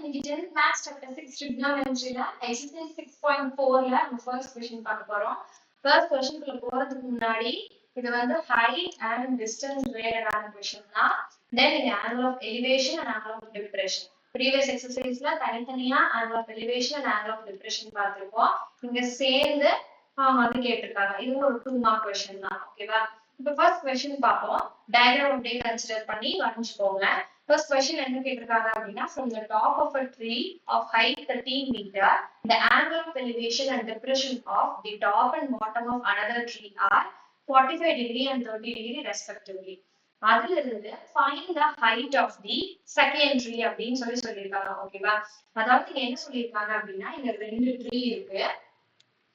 இன்னைக்கு 10th Maths Chapter 6 Trigonometryல Exercise 6.4ல நம்ம first question பார்க்க போறோம். First question குள்ள போறதுக்கு முன்னாடி இது வந்து height and distance related ஆன question தான். Then இது angle of elevation and angle of depression. Previous exerciseல தனித்தனியா angle of elevation and angle of depression பார்த்திருப்போம். இங்க சேர்ந்து வந்து கேட்டிருக்காங்க. இது ஒரு 2 mark question தான். ஓகேவா? இப்போ first question பார்ப்போம். Diagram அப்படியே consider பண்ணி வரைஞ்சுக்கோங்க. First question என்ன கேட்டிருக்காங்க அப்படின்னா from the top of a tree of height 13 meter, the angle of elevation and depression of the top and bottom of another tree are 45 degree and 30 degree respectively. அதுல இருந்து find the height of the second tree அப்படின்னு சொல்லியிருக்காங்க. ஓகேவா? அதாவது என்ன சொல்லியிருக்காங்க அப்படின்னா இங்க 2 tree இருக்கு.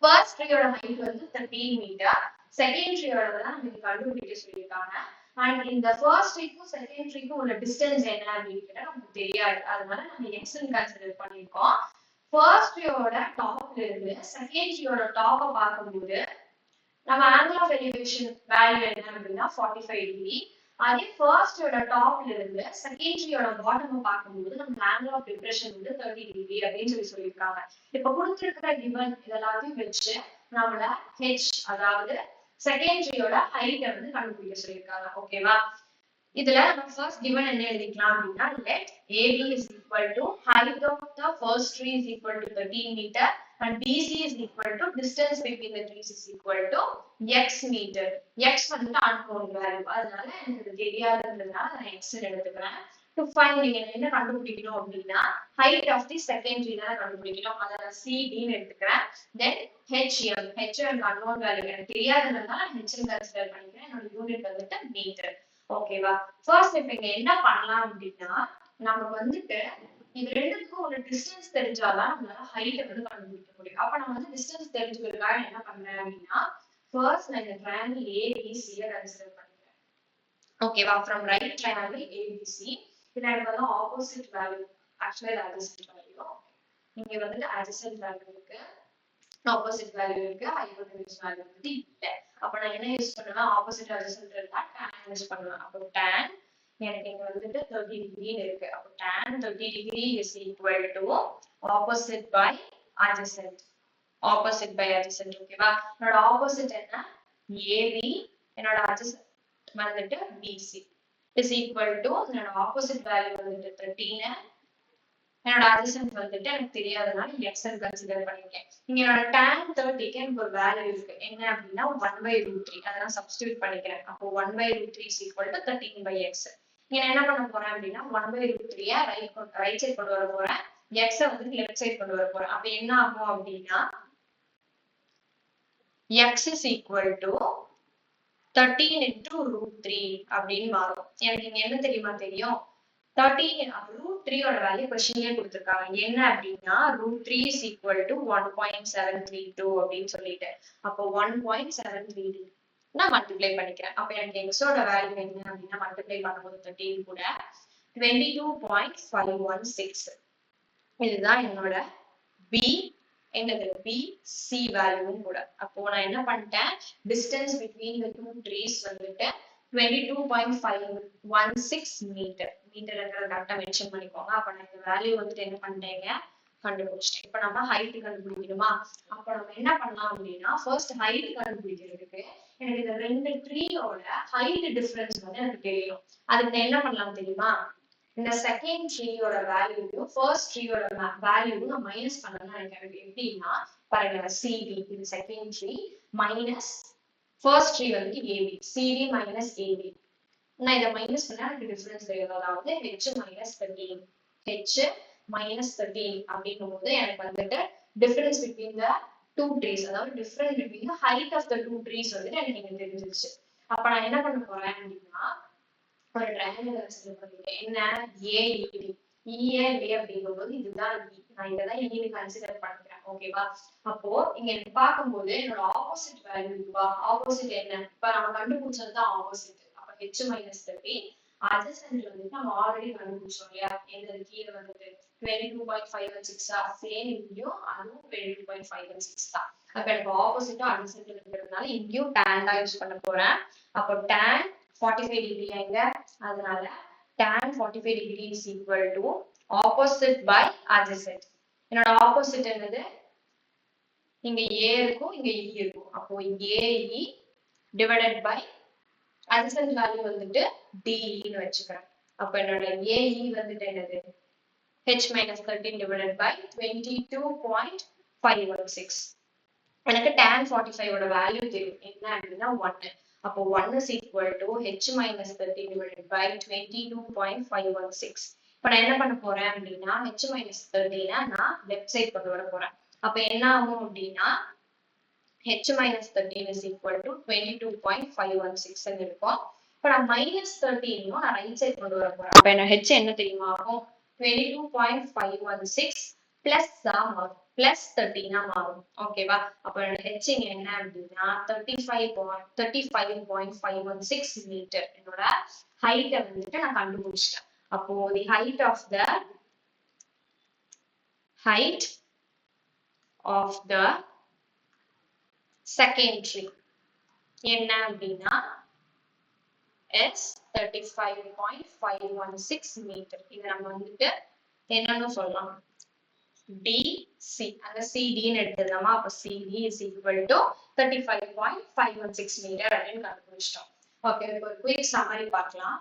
First tree ஓட height வந்து 13 meter, second tree ஓட தான் நமக்கு கண்டுபிடிக்க சொல்லியிருக்காங்க. And இந்த first tree க்கும் second tree க்கும் உள்ள distance என்ன அப்படிங்கறது நமக்கு தெரியாது. அதனால நம்ம x ன்னு கன்சிடர் பண்ணிருக்கோம். First tree ஓட டாப்ல இருந்து second tree ஓட டாப்ப பார்க்கும்போது நம்ம angle of elevation வேல்யூ என்ன அப்படின்னா 45 டிகிரி. அதே first tree ஓட டாப்ல இருந்து second tree ஓட பாட்டம பார்க்கும்போது நம்ம angle of depression வந்து 30 டிகிரி அப்படின்னு சொல்லியிருக்காங்க. இப்ப கொடுத்திருக்கிற given இதெல்லாத்தையும் வச்சு நம்மள h அதாவது second tree ஓட height வந்து கண்டுபிடிக்க சொல்லிருக்காங்க. ஓகேவா? இதுல நம்ம first given என்ன எழுதிக்கலாம் அப்படின்னா let AB is equal to height of the first tree is equal to 13 meter and BC is equal to distance between the trees is equal to x meter. X வந்து unknown value. அதனால எனக்கு இது தெரியாதுன்றதுனால நான் x ன்னு எடுத்துக்கிறேன். To find நீங்க என்ன கண்டுபிடிக்கணும் அப்படின்னா height of the second tree தான் கண்டுபிடிக்கணும். அத நான் CD ன்னு எடுத்துக்கிறேன். Then HM எனக்கு unknown value எனக்கு தெரியாததுனால நான் h ன்னு கன்சிடர் பண்ணிக்கிறேன். என்னோட யூனிட் வந்துட்டு மீட்டர். ஓகேவா? ஃபர்ஸ்ட் இப்போ இங்க என்ன பண்ணலாம் அப்படின்னா நமக்கு வந்துட்டு இது ரெண்டுக்கும் ஒரு டிஸ்டன்ஸ் தெரிஞ்சாதான் நம்மளால ஹைட் வந்து கண்டுபிடிக்க முடியும். அப்ப நம்ம வந்து டிஸ்டன்ஸ் தெரிஞ்சுக்கிறதுக்காக என்ன பண்றேன் அப்படின்னா ஃபர்ஸ்ட் நான் இந்த ட்ரையாங்கிள் ABC கன்சிடர் பண்ணிக்கிறேன். ஓகேவா? ஃப்ரம் ரைட் ட்ரையாங்கிள் ABC இதுல எனக்கு வந்து ஆப்போசிட் வேல்யூ ஆக்சுவலா இது அட்ஜசன்ட் வேல்யூ. இங்க வந்துட்டு அட்ஜசன்ட் வேல்யூ இருக்கு, ஆப்போசிட் வேல்யூ இருக்கு, ஹைபோடெனியூஸ் வேல்யூ வந்து இல்ல. அப்ப நான் என்ன யூஸ் பண்ணுவேன்? ஆப்போசிட் அட்ஜசன்ட் இருந்தா tan யூஸ் பண்ணுவேன். அப்போ tan எனக்கு இங்க வந்துட்டு 30 டிகிரி இருக்கு. அப்போ tan 30 degree is equal to opposite by adjacent. Opposite by adjacent. ஓகேவா? என்னோட ஆப்போசிட் என்ன? AB, என்னோட அட்ஜசன்ட் வந்துட்டு BC is equal to என்னோட ஆப்போசிட் வேல்யூ வந்துட்டு 13, என்னோட அட்ஜசன்ட் வந்துட்டு எனக்கு தெரியாதனால x ன்னு கன்சிடர் பண்ணிருக்கேன். இங்க என்னோட tan 30க்கு எனக்கு ஒரு வேல்யூ இருக்கு. என்ன அப்படின்னா 1/√3. அத நான் சப்ஸ்டிட்யூட் பண்ணிக்கிறேன். அப்போ 1/√3 is equal to 13/x. இங்க நான் என்ன பண்ண போறேன் அப்படின்னா 1/√3 ரைட் சைடு கொண்டு வர போறேன், x வந்து லெஃப்ட் சைடு கொண்டு வர போறேன். அப்ப என்ன ஆகும் அப்படின்னா x is equal to 13 into √3 அப்படின்னு மாறும். எனக்கு இங்க என்ன தெரியும் 13 √3 ஓட வேல்யூ क्वेश्चनலயே கொடுத்திருக்காங்க. என்ன அப்படின்னா √3 is equal to 1.732 அப்படின்னு சொல்லிட்டு அப்போ 1.732 நான் மல்டிப்ளை பண்ணிக்கிறேன். அப்ப எனக்கு x ஓட வேல்யூ என்ன அப்படின்னா மல்டிப்ளை பண்ணும்போது 13 கூட 22.516. இதுதான் என்னோட என்னது BC வேல்யூவும் கூட. அப்போ நான் என்ன பண்ணிட்டேன் distance between the two trees வந்துட்டு 22.516 மீட்டர். மீட்டர்ங்கறத கரெக்டா மென்ஷன் பண்ணிக்கோங்க. அப்ப நான் இந்த வேல்யூ வந்துட்டு என்ன பண்ணிட்டேங்க கண்டுபிடிச்சிட்டேன். இப்ப நம்ம ஹைட் கண்டுபிடிக்கணுமா? அப்ப நம்ம என்ன பண்ணலாம் அப்படின்னா ஃபர்ஸ்ட் ஹைட் கண்டுபிடிக்கிறதுக்கு எனக்கு இந்த ரெண்டு ட்ரீயோட ஹைட் டிஃபரன்ஸ் வந்து எனக்கு தெரியும். அதுக்கு என்ன பண்ணலாம் தெரியுமா? இந்த செகண்ட் ட்ரீயோட வேல்யூவும் ஃபர்ஸ்ட் ட்ரீயோட வேல்யூவும் நான் மைனஸ் பண்ணணும்னு நினைக்கிறேன். எப்படின்னா பாருங்க CD இது second tree minus first tree வந்து AB, CD minus AB. நான் இதை மைனஸ் பண்ணா எனக்கு டிஃபரன்ஸ் தெரியும். அதாவது h minus 13 h minus 13 அப்படிங்கும் போது எனக்கு வந்துட்டு difference between the two trees, அதாவது difference between the height of the two trees வந்துட்டு எனக்கு இங்க தெரிஞ்சிருச்சு. அப்ப நான் என்ன பண்ண போறேன் அப்படின்னா ஒரு ட்ரையாங்கிள் கன்சிடர் பண்ணிருக்கேன். என்ன AED EAB அப்படிங்கும்போது இதுதான் E. நான் இததான் E ன்னு கன்சிடர் பண்ணிக்கிறேன். ஓகேவா? அப்போ இங்க எனக்கு பார்க்கும்போது என்னோட ஆப்போசிட் வேல்யூ இதுவா? ஆப்போசிட் என்ன? இப்ப நம்ம கண்டுபிடிச்சதுதான் ஆப்போசிட். அப்ப h minus 13 அட்ஜசன்ட் வந்துட்டு நம்ம ஆல்ரெடி கண்டுபிடிச்சோம் இல்லையா? எந்த கீழே வந்துட்டு 22.516 சேம் இங்கேயும் அதுவும் 22.516 தான். அப்ப எனக்கு ஆப்போசிட்டா அட்ஜசன்ட் இருக்கிறதுனால இங்கேயும் tan தான் யூஸ் பண்ண போறேன். அப்போ tan 45 டிகிரி எங்க? அதனால tan 45 degree is equal to opposite by adjacent. என்னோட ஆப்போசிட் என்னது? இங்க A இருக்கும், இங்க E இருக்கும். அப்போ AE divided by adjacent value வந்துட்டு DE ன்னு வச்சுக்கிறேன். அப்போ என்னோட AE வந்துட்டு என்னது? H minus 13 divided by 22.516. எனக்கு tan 45 ஓட வேல்யூ தெரியும். என்ன அப்படின்னா 1. அப்போ 1 is equal to H minus 13 divided by 22.516. இப்போ நான் என்ன பண்ண போறேன் அப்படின்னா H minus 13 நான் லெஃப்ட் சைட் கொண்டு வர போறேன். அப்போ என்ன ஆகும் அப்படின்னா H minus 13 is equal to 22.516 இருக்கும். இப்போ நான் மைனஸ் 13 நான் ரைட் சைட் கொண்டு வர போறேன். அப்போ என்ன H என்ன தெரியுமா ஆகும்? 22.516 plus மாறும், plus 13 மாறும். ஓகேவா? அப்போ H இங்க என்ன அப்படின்னா 35.516 மீட்டர். என்னோட ஹைட்டை வந்துட்டு நான் கண்டுபிடிச்சிட்டேன். அப்போ the height of the secondary என்ன அப்படின்னா is 35.516 மீட்டர். இது நம்ம வந்துட்டு என்னன்னு சொல்லலாம்? DC. அந்த CD ன்னு எடுத்துக்கலாமா? அப்ப CD is equal to 35.516 metre அப்படின்னு கண்டுபிடிச்சிட்டோம். ஓகே, இப்போ ஒரு குயிக் சம்மரி பார்க்கலாம்.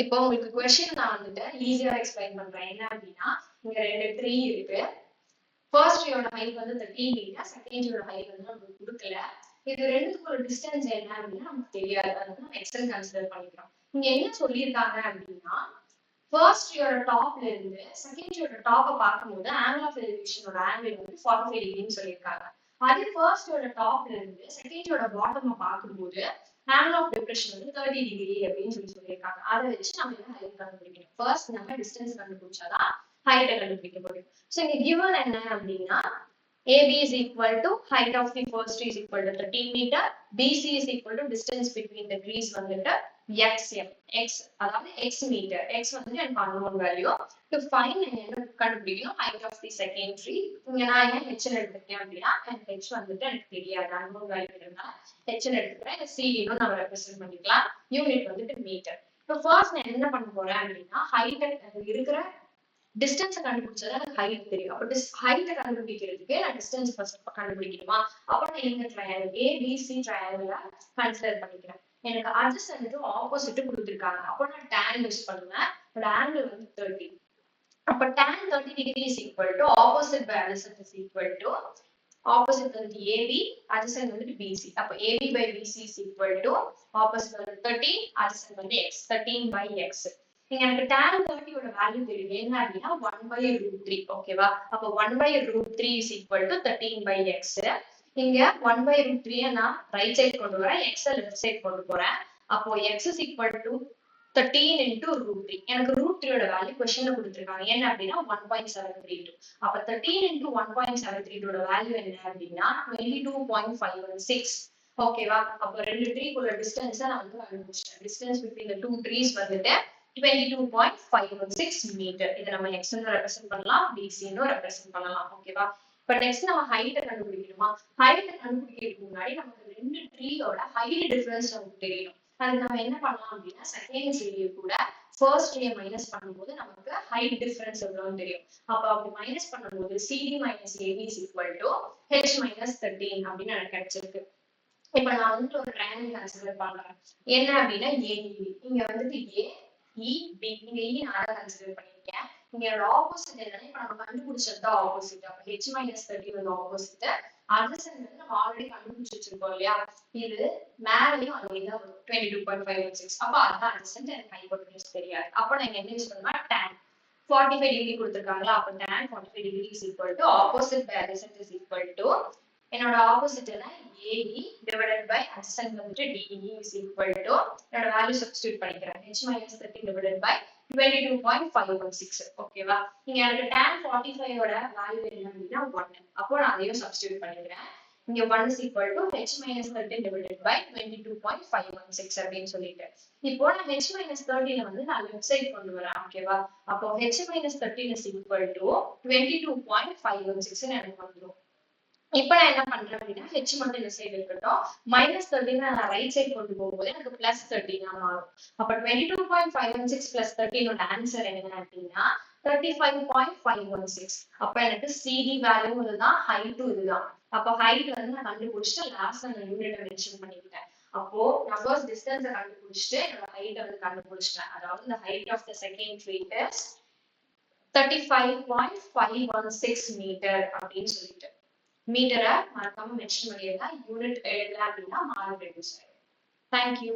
இப்போ உங்களுக்கு क्वेश्चन நான் வந்துட்டு ஈஸியா எக்ஸ்பிளைன் பண்றேன். என்ன அப்படின்னா இங்க ரெண்டு ட்ரீ இருக்கு. ஃபர்ஸ்ட் ட்ரீயோட ஹைட் வந்து 13 மீட்டர், செகண்ட் ட்ரீயோட ஹைட் வந்து நமக்கு கொடுக்கல. இது ரெண்டுக்கும் ஒரு டிஸ்டன்ஸ் என்ன அப்படின்னா நமக்கு தெரியாது. அதை வந்து நம்ம எக்ஸல் கன்சிடர் பண்ணிக்கிறோம். இங்க என்ன சொல்லியிருக்காங்க அப்படின்னா ஃபர்ஸ்ட் ட்ரீயோட டாப்ல இருந்து செகண்ட் ட்ரீயோட டாப்பை பார்க்கும்போது ஆங்கிள் ஆஃப் எலிவேஷனோட ஆங்கிள் வந்து 45 டிகிரின்னு சொல்லியிருக்காங்க. அதே ஃபர்ஸ்ட் ட்ரீயோட டாப்ல இருந்து செகண்ட் ட்ரீயோட பாட்டமை பார்க்கும்போது ஆங்கிள் ஆஃப் டிப்ரெஷன் வந்து 30 டிகிரி அப்படின்னு சொல்லியிருக்காங்க. அதை வச்சு நம்ம என்ன ஹைட் கண்டுபிடிக்கணும்? ஃபர்ஸ்ட் நம்ம டிஸ்டன்ஸ் கண்டுபிடிச்சாதான் ஹைட்டை கண்டுபிடிக்க முடியும். ஸோ இங்க கிவன் என்ன அப்படின்னா AB is equal to height of the first tree is equal to 13 meter. BC is equal to distance between the trees வந்துட்டு XM. X அதாவது X meter. X வந்து எனக்கு unknown value. To find என்ன கண்டுபிடிக்கணும்? Height of the second tree. இங்க நான் ஏன் H எடுத்துக்கிறேன் அப்படின்னா எனக்கு H வந்துட்டு எனக்கு தெரியாது. unknown value இருந்தா H எடுத்துக்கிறேன். C ன்னு நம்ம ரெப்ரசென்ட் பண்ணிக்கலாம். யூனிட் வந்துட்டு மீட்டர். இப்போ ஃபர்ஸ்ட் நான் என்ன பண்ண போறேன் அப்படின்னா ஹைட் இருக்கிற டிஸ்டன்ஸ் கண்டுபிடிச்சா எனக்கு ஹைட் தெரியும். அப்ப ஹைட்டை கண்டுபிடிக்கிறதுக்கு நான் டிஸ்டன்ஸ் ஃபர்ஸ்ட் கண்டுபிடிக்கணுமா? அப்ப நான் இந்த ட்ரையாங்கிள் ABC ட்ரையாங்கிள கன்சிடர் பண்ணிக்கிறேன். எனக்கு அட்ஜசன்ட் ஆப்போசிட் கொடுத்துருக்காங்க. அப்போ நான் tan யூஸ் பண்ணுவேன். பட் ஆங்கிள் வந்து 30. அப்ப tan 30 degree is equal to opposite by adjacent is equal to opposite வந்து AB, adjacent வந்து BC. அப்ப AB by BC is equal to opposite வந்து 30, adjacent வந்து X. 13 by X. இங்க எனக்கு tan 30 ஓட வேல்யூ தெரியும். என்ன அப்படின்னா 1/√3. ஓகேவா? அப்ப 1/√3 is equal to 13 by X. இங்க 1/√3 நான் ரைட் சைடு கொண்டு வரேன், X லெஃப்ட் சைடு கொண்டு போறேன். அப்போ X is equal to 13 into √3. எனக்கு √3 ஓட வேல்யூ क्वेश्चनல கொடுத்திருக்காங்க. என்ன அப்படின்னா 1.732. அப்ப 13 into 1.732 ஓட வேல்யூ என்ன அப்படின்னா 22.516. ஓகேவா? அப்ப ரெண்டு ட்ரீக்குள்ள டிஸ்டன்ஸ் நான் வந்து கண்டுபிடிச்சேன். Distance between the two trees வந்துட்டு 22.516 மீட்டர். இதை நம்ம X ன்னு ரெப்ரசென்ட் பண்ணலாம், BC ன்னு ரெப்ரசென்ட் பண்ணலாம். ஓகேவா? இப்ப நெக்ஸ்ட் நம்ம ஹைட்டை கண்டுபிடிக்கணுமா? ஹைட்டை கண்டுபிடிக்கிறதுக்கு முன்னாடி நமக்கு ரெண்டு ட்ரீயோட ஹைட் டிஃபரன்ஸ் நமக்கு தெரியணும். அது நம்ம என்ன பண்ணலாம் அப்படின்னா செகண்ட் ட்ரீயை கூட ஃபர்ஸ்ட் ட்ரீயை மைனஸ் பண்ணும்போது நமக்கு ஹைட் டிஃபரன்ஸ் எவ்வளவுன்னு தெரியும். அப்ப அப்படி மைனஸ் பண்ணும்போது CD minus AB is equal to H minus 13 அப்படின்னு எனக்கு கிடைச்சிருக்கு. இப்ப நான் வந்துட்டு ஒரு ட்ரையாங்கிள் கன்சிடர் பண்றேன். என்ன அப்படின்னா AEB. இங்க வந்துட்டு AEB. இங்க E நான் கன்சிடர் பண்ணிருக்கேன். இங்க என்னோட ஆப்போசிட் என்னன்னா இப்ப நம்ம கண்டுபிடிச்சது ஆப்போசிட். அப்ப H minus 13 வந்து ஆப்போசிட். adjacent வந்து நம்ம ஆல்ரெடி கண்டுபிடிச்சு வச்சிருக்கோம் இல்லையா? இது மேலயும் அங்கேயும் தான் வரும் 22.516. அப்ப அதான் adjacent. எனக்கு ஹைபோடென்யூஸ் தெரியாது. அப்ப நான் இங்க என்ன யூஸ் பண்ணுவேன்? tan 45 டிகிரி கொடுத்திருக்காங்களா? அப்ப tan 45 degree is equal to opposite by adjacent is equal to என்னோட ஆப்போசிட் என்ன AE divided by adjacent வந்துட்டு DE is equal to என்னோட வேல்யூ சப்ஸ்டிட்யூட் பண்ணிக்கிறேன். H minus 13 divided by 22.516. ஓகேவா? இங்க எனக்கு tan 45 ஓட வேல்யூ என்ன அப்படின்னா 1. அப்போ நான் அதையும் சப்ஸ்டிட்யூட் பண்ணிக்கிறேன். இங்க 1 is equal to H minus 13 divided by 22.516 அப்படின்னு சொல்லிட்டு இப்போ நான் H minus 13 வந்து நான் லெஃப்ட் சைடு கொண்டு வரேன். ஓகேவா? அப்போ H minus 13 is equal to 22.516 எனக்கு வந்துடும். இப்ப நான் என்ன பண்றேன் அப்படின்னா ஹெச் மட்டும் இந்த சைடு இருக்கட்டும். -13 நான் ரைட் சைடு கொண்டு போகும்போது எனக்கு +13 மாறும். அப்ப 22.516 + 13 ஆன்சர் என்ன அப்படின்னா 35.516. அப்ப எனக்கு சிடி வேல்யூ இதுதான், ஹைட்டும் இதுதான். அப்ப ஹைட் வந்து நான் கண்டுபிடிச்சிட்டு லாஸ்ட் அந்த யூனிட்டை மென்ஷன் பண்ணிக்கிட்டேன். அப்போ நம்பர்ஸ் டிஸ்டன்ஸை கண்டுபிடிச்சிட்டு என்னோட ஹைட்டை வந்து கண்டுபிடிச்சிட்டேன். அதாவது இந்த height of the second treat is 35.516 metre அப்படின்னு சொல்லிட்டு மீட்டரை மறக்காம மென்ஷன் பண்ணிருங்க. யூனிட் எழுதல அப்படின்னா மார்க் ரெடியூஸ் ஆயிடும். தேங்க்யூ.